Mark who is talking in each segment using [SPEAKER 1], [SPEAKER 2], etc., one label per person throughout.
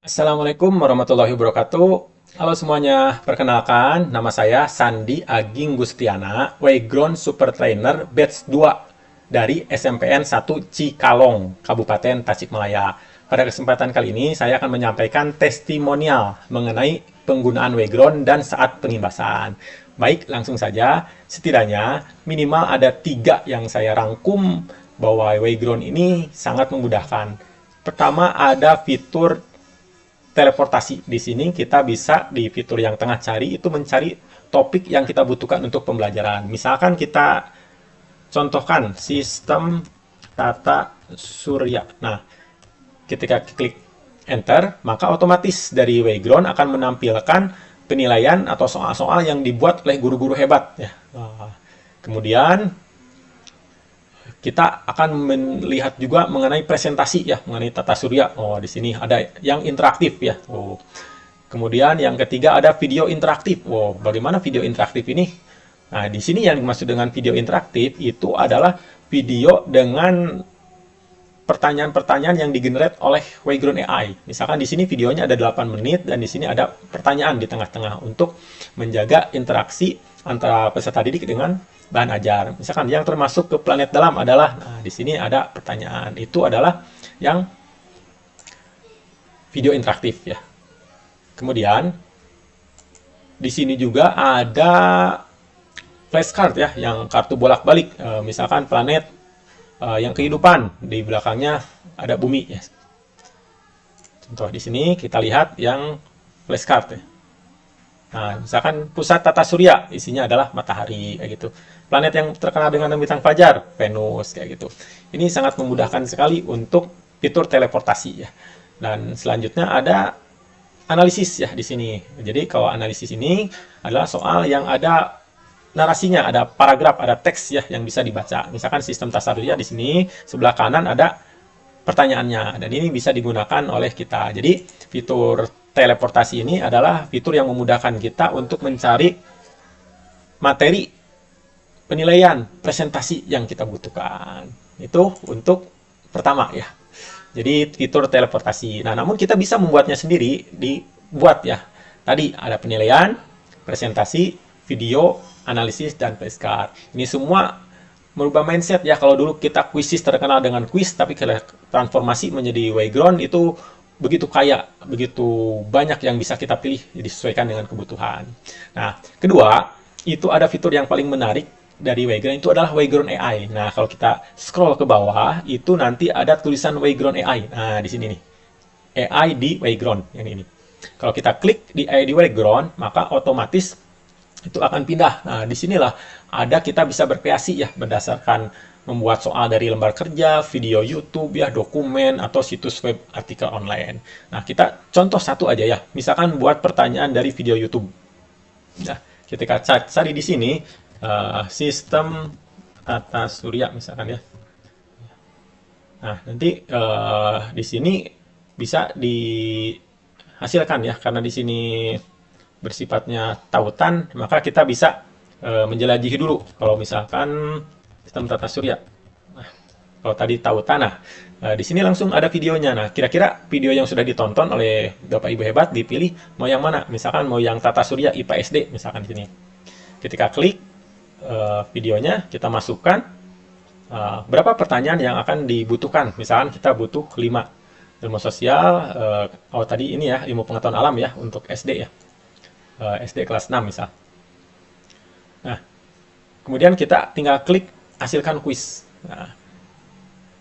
[SPEAKER 1] Assalamualaikum warahmatullahi wabarakatuh. Halo semuanya, perkenalkan nama saya Sandi Aging Gustiana, Wayground Super Trainer Batch 2 dari SMPN 1 Cikalong, Kabupaten Tasikmalaya. Pada kesempatan kali ini saya akan menyampaikan testimonial mengenai penggunaan Wayground dan saat pengimbasan. Baik, langsung saja. Setidaknya minimal ada 3 yang saya rangkum bahwa Wayground ini sangat memudahkan. Pertama, ada fitur teleportasi. Di sini kita bisa di fitur yang tengah cari itu mencari topik yang kita butuhkan untuk pembelajaran. Misalkan kita contohkan sistem tata surya. Nah, ketika klik enter, maka otomatis dari Wayground akan menampilkan penilaian atau soal-soal yang dibuat oleh guru-guru hebat ya. Kemudian kita akan melihat juga mengenai presentasi ya, mengenai tata surya. Oh, di sini ada yang interaktif ya. Oh. Kemudian yang ketiga ada video interaktif. Wow, bagaimana video interaktif ini? Nah, di sini yang dimaksud dengan video interaktif itu adalah video dengan pertanyaan-pertanyaan yang digenerate oleh Wayground AI. Misalkan di sini videonya ada 8 menit dan di sini ada pertanyaan di tengah-tengah untuk menjaga interaksi antara peserta didik dengan bahan ajar. Misalkan yang termasuk ke planet dalam adalah, nah, di sini ada pertanyaan. Itu adalah yang video interaktif ya. Kemudian di sini juga ada flashcard ya, yang kartu bolak-balik. Misalkan planet yang kehidupan, di belakangnya ada bumi ya. Contoh di sini kita lihat yang flashcard ya. Nah, misalkan pusat tata surya, isinya adalah matahari, kayak gitu. Planet yang terkenal dengan bintang fajar, Venus, kayak gitu. Ini sangat memudahkan sekali untuk fitur teleportasi ya. Dan selanjutnya ada analisis ya di sini. Jadi kalau analisis ini adalah soal yang ada narasinya, ada paragraf, ada teks ya yang bisa dibaca. Misalkan sistem tata surya di sini, sebelah kanan ada pertanyaannya, dan ini bisa digunakan oleh kita. Jadi fitur teleportasi ini adalah fitur yang memudahkan kita untuk mencari materi penilaian presentasi yang kita butuhkan. Itu untuk pertama ya. Jadi fitur teleportasi. Nah, namun kita bisa membuatnya sendiri, dibuat ya. Tadi ada penilaian, presentasi, video, analisis, dan flashcard. Ini semua merubah mindset ya. Kalau dulu kita kuisis terkenal dengan kuis, tapi transformasi menjadi Wayground itu begitu kaya, begitu banyak yang bisa kita pilih disesuaikan dengan kebutuhan. Nah, kedua, itu ada fitur yang paling menarik dari Wayground, itu adalah Wayground AI. Nah, kalau kita scroll ke bawah, itu nanti ada tulisan Wayground AI. Nah, di sini nih. AI di Wayground, yang ini. Kalau kita klik di AI di Wayground, maka otomatis itu akan pindah. Nah, disinilah ada kita bisa berkreasi ya, berdasarkan membuat soal dari lembar kerja, video YouTube ya, dokumen, atau situs web artikel online. Nah, kita contoh satu aja ya. Misalkan buat pertanyaan dari video YouTube. Nah, ketika cari di sini, sistem tata surya misalkan ya. Nah, nanti di sini bisa dihasilkan ya, karena di sini bersifatnya tautan, maka kita bisa menjelajahi dulu. Kalau misalkan sistem tata surya, nah, kalau tadi tautan, nah di sini langsung ada videonya. Nah, kira-kira video yang sudah ditonton oleh Bapak Ibu hebat dipilih mau yang mana? Misalkan mau yang tata surya IPA SD, misalkan di sini. Ketika klik videonya, kita masukkan berapa pertanyaan yang akan dibutuhkan. Misalkan kita butuh 5 ilmu sosial, oh tadi ini ya, ilmu pengetahuan alam ya untuk SD ya. SD kelas 6 misal. Nah, kemudian kita tinggal klik hasilkan kuis. Nah,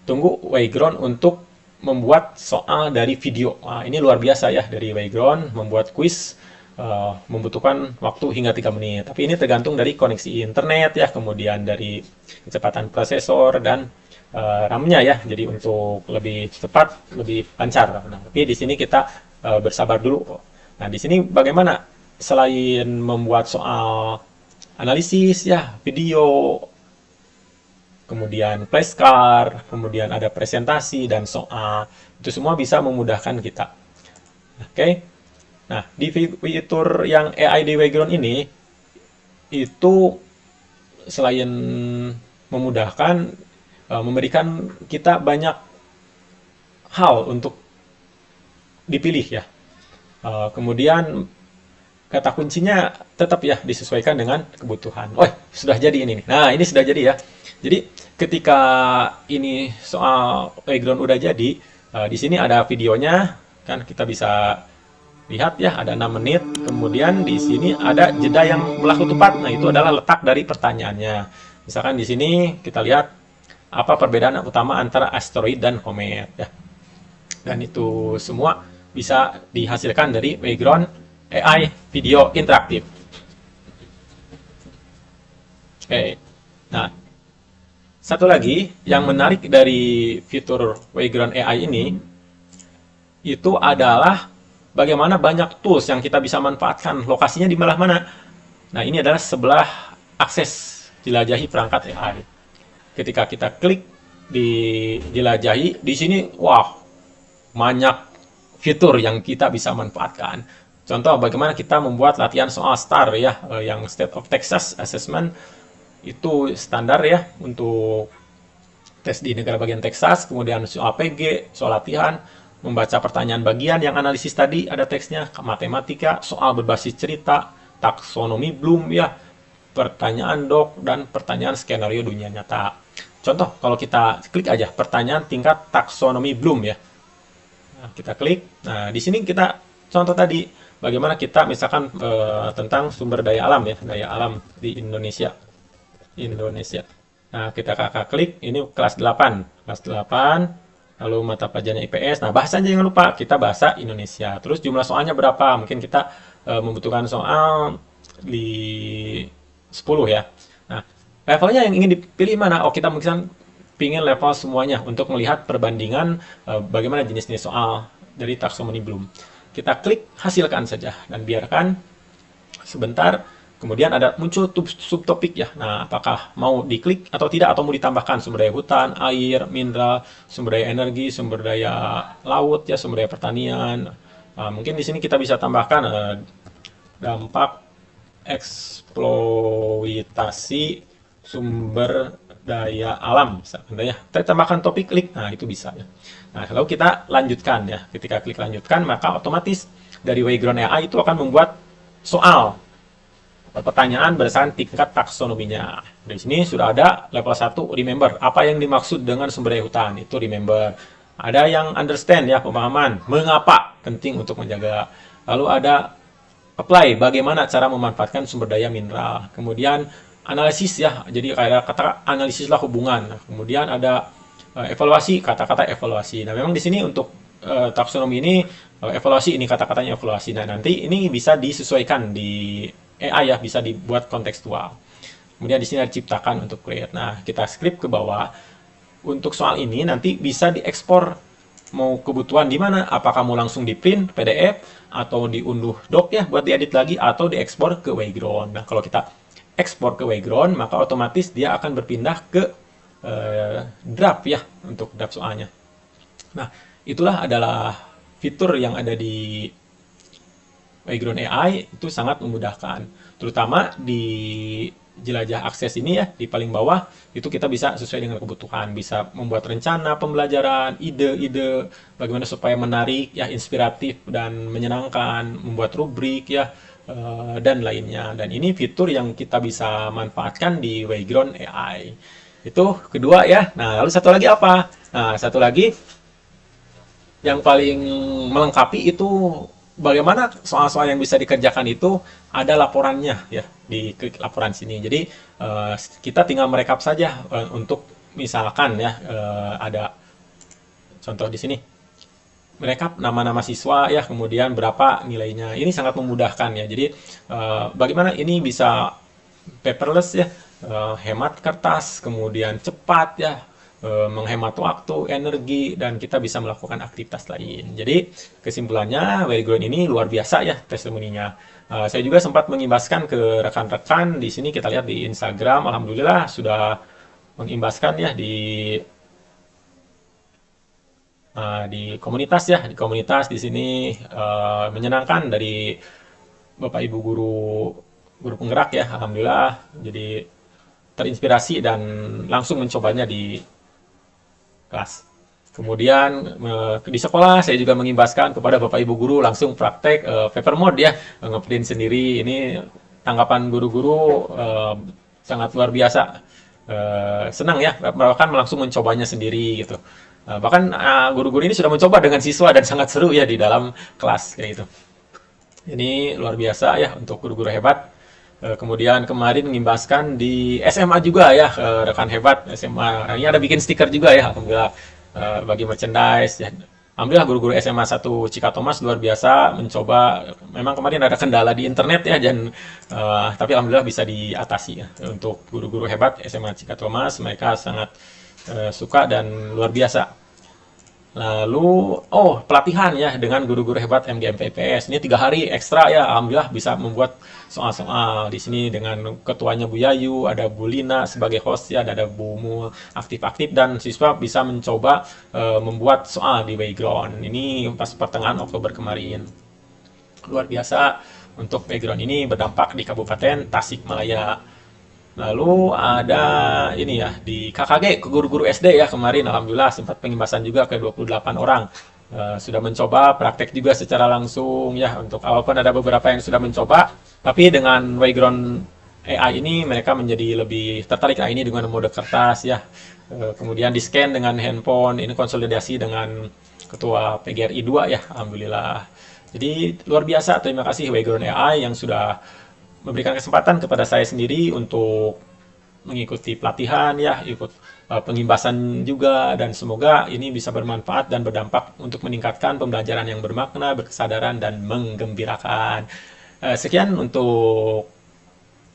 [SPEAKER 1] tunggu Wayground untuk membuat soal dari video. Nah, ini luar biasa ya, dari Wayground membuat kuis membutuhkan waktu hingga 3 menit. Tapi ini tergantung dari koneksi internet ya, kemudian dari kecepatan prosesor dan RAM-nya ya. Jadi untuk lebih cepat, lebih lancar. Nah, tapi di sini kita bersabar dulu. Nah, di sini bagaimana? Selain membuat soal analisis ya, video, kemudian flashcard, kemudian ada presentasi dan soal, itu semua bisa memudahkan kita. Oke. Nah, di fitur yang AI di Wayground ini, itu selain memudahkan, memberikan kita banyak hal untuk dipilih ya. Kemudian kata kuncinya tetap ya disesuaikan dengan kebutuhan. Oh, sudah jadi ini nih. Nah, ini sudah jadi ya. Jadi ketika ini soal background udah jadi, di sini ada videonya, kan kita bisa lihat ya, ada 6 menit. Kemudian di sini ada jeda yang berlaku tepat. Nah, itu adalah letak dari pertanyaannya. Misalkan di sini kita lihat apa perbedaan utama antara asteroid dan komet ya. Dan itu semua bisa dihasilkan dari background AI video interaktif. Oke. Nah, satu lagi yang menarik dari fitur background AI ini itu adalah bagaimana banyak tools yang kita bisa manfaatkan. Lokasinya di belah mana? Nah, ini adalah sebelah akses jelajahi perangkat AI. Ketika kita klik di jelajahi, di sini wah, banyak fitur yang kita bisa manfaatkan. Contoh bagaimana kita membuat latihan soal STAR ya, yang State of Texas Assessment itu standar ya untuk tes di negara bagian Texas, kemudian soal APG, soal latihan, membaca pertanyaan bagian yang analisis tadi ada teksnya, matematika, soal berbasis cerita, taksonomi Bloom ya, pertanyaan dok, dan pertanyaan skenario dunia nyata. Contoh, kalau kita klik aja pertanyaan tingkat taksonomi Bloom ya. Nah, kita klik. Nah, di sini kita contoh tadi bagaimana kita misalkan tentang sumber daya alam ya, daya alam di Indonesia. Nah, kita kakak klik, ini kelas 8. Kelas 8, lalu mata pelajarannya IPS. Nah, bahasanya jangan lupa, kita bahasa Indonesia. Terus jumlah soalnya berapa? Mungkin kita membutuhkan soal di 10 ya. Nah, levelnya yang ingin dipilih mana? Oh, kita mungkin pingin level semuanya untuk melihat perbandingan bagaimana jenis-jenis soal dari taksonomi Bloom. Kita klik hasilkan saja dan biarkan sebentar. Kemudian ada muncul subtopik ya. Nah, apakah mau diklik atau tidak, atau mau ditambahkan sumber daya hutan, air, mineral, sumber daya energi, sumber daya laut ya, sumber daya pertanian. Mungkin di sini kita bisa tambahkan dampak eksploitasi sumber daya alam misalkan ya. Kita tambahkan topik, klik. Nah, itu bisa ya. Nah, kalau kita lanjutkan ya. Ketika klik lanjutkan, maka otomatis dari background AI itu akan membuat soal pertanyaan berdasarkan tingkat taksonominya. Di sini sudah ada level 1 remember. Apa yang dimaksud dengan sumber daya hutan? Itu remember. Ada yang understand ya, pemahaman. Mengapa penting untuk menjaga. Lalu ada apply, bagaimana cara memanfaatkan sumber daya mineral. Kemudian analisis ya. Jadi kayak kata analisislah hubungan. Kemudian ada evaluasi, kata-kata evaluasi. Nah, memang di sini untuk taksonomi ini evaluasi, ini kata-katanya evaluasi. Nah, nanti ini bisa disesuaikan di AI ya, bisa dibuat kontekstual. Kemudian di sini ada ciptakan untuk create. Nah, kita script ke bawah. Untuk soal ini nanti bisa diekspor, mau kebutuhan di mana, apakah mau langsung di print PDF atau diunduh doc ya buat diedit lagi, atau diekspor ke background. Nah, kalau kita ekspor ke background, maka otomatis dia akan berpindah ke draft ya, untuk draft soalnya. Nah, itulah adalah fitur yang ada di background AI, itu sangat memudahkan, terutama di jelajah akses ini ya, di paling bawah itu kita bisa sesuai dengan kebutuhan, bisa membuat rencana pembelajaran, ide-ide bagaimana supaya menarik ya, inspiratif dan menyenangkan, membuat rubrik ya, dan lainnya. Dan ini fitur yang kita bisa manfaatkan di background AI. Itu kedua ya. Nah, lalu satu lagi apa? Nah, satu lagi yang paling melengkapi itu bagaimana soal-soal yang bisa dikerjakan itu ada laporannya ya, di klik laporan sini. Jadi kita tinggal merekap saja untuk misalkan ya, ada contoh di sini merekap nama-nama siswa ya, kemudian berapa nilainya. Ini sangat memudahkan ya. Jadi bagaimana ini bisa paperless ya, hemat kertas, kemudian cepat ya, menghemat waktu, energi, dan kita bisa melakukan aktivitas lain. Jadi kesimpulannya, background ini luar biasa ya testimoninya. Saya juga sempat mengimbaskan ke rekan-rekan di sini, kita lihat di Instagram, alhamdulillah sudah mengimbaskan ya di komunitas ya, di komunitas di sini menyenangkan dari Bapak Ibu guru penggerak ya, alhamdulillah jadi terinspirasi dan langsung mencobanya di kelas. Kemudian di sekolah saya juga mengimbaskan kepada Bapak Ibu guru langsung praktek paper mode ya, ngeprint sendiri. Ini tanggapan guru-guru sangat luar biasa. Senang ya, bahkan langsung mencobanya sendiri gitu. Bahkan guru-guru ini sudah mencoba dengan siswa dan sangat seru ya di dalam kelas kayak gitu. Ini luar biasa ya untuk guru-guru hebat. Kemudian kemarin mengimbaskan di SMA juga ya, rekan hebat SMA. Ini ada bikin stiker juga ya, alhamdulillah bagi merchandise. Ya. Alhamdulillah guru-guru SMA 1 Cikatomas luar biasa mencoba. Memang kemarin ada kendala di internet ya, dan tapi alhamdulillah bisa diatasi ya. Untuk guru-guru hebat SMA Cikatomas, mereka sangat suka dan luar biasa. Lalu, pelatihan ya dengan guru-guru hebat MGM PPS. Ini 3 hari ekstra ya, alhamdulillah bisa membuat soal-soal di sini dengan ketuanya Bu Yayu, ada Bu Lina sebagai host ya, ada Bu Mul aktif-aktif, dan siswa bisa mencoba membuat soal di background. Ini pas pertengahan Oktober kemarin. Luar biasa untuk background ini berdampak di Kabupaten Tasikmalaya. Lalu ada ini ya di KKG ke guru-guru SD ya kemarin, alhamdulillah sempat pengimbasan juga ke 28 orang. Sudah mencoba praktek juga secara langsung ya, untuk walaupun ada beberapa yang sudah mencoba, tapi dengan background AI ini mereka menjadi lebih tertarik lah ini dengan mode kertas ya. Kemudian di scan dengan handphone, ini konsolidasi dengan ketua PGRI 2 ya, alhamdulillah. Jadi luar biasa, terima kasih background AI yang sudah memberikan kesempatan kepada saya sendiri untuk mengikuti pelatihan ya, ikut pengimbasan juga, dan semoga ini bisa bermanfaat dan berdampak untuk meningkatkan pembelajaran yang bermakna, berkesadaran, dan menggembirakan. Sekian untuk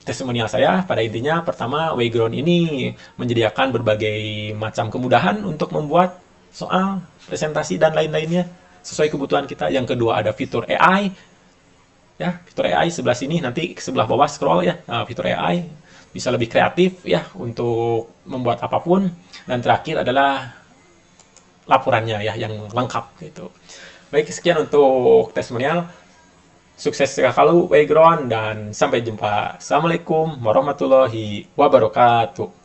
[SPEAKER 1] testimonial saya. Pada intinya, pertama, Wayground ini menyediakan berbagai macam kemudahan untuk membuat soal, presentasi, dan lain-lainnya sesuai kebutuhan kita. Yang kedua, ada fitur AI. Ya, fitur AI sebelah sini, nanti sebelah bawah scroll ya, fitur AI bisa lebih kreatif ya untuk membuat apapun. Dan terakhir adalah laporannya ya yang lengkap gitu. Baik, sekian untuk testimonial. Sukses selalu Wayground, dan sampai jumpa. Assalamualaikum warahmatullahi wabarakatuh.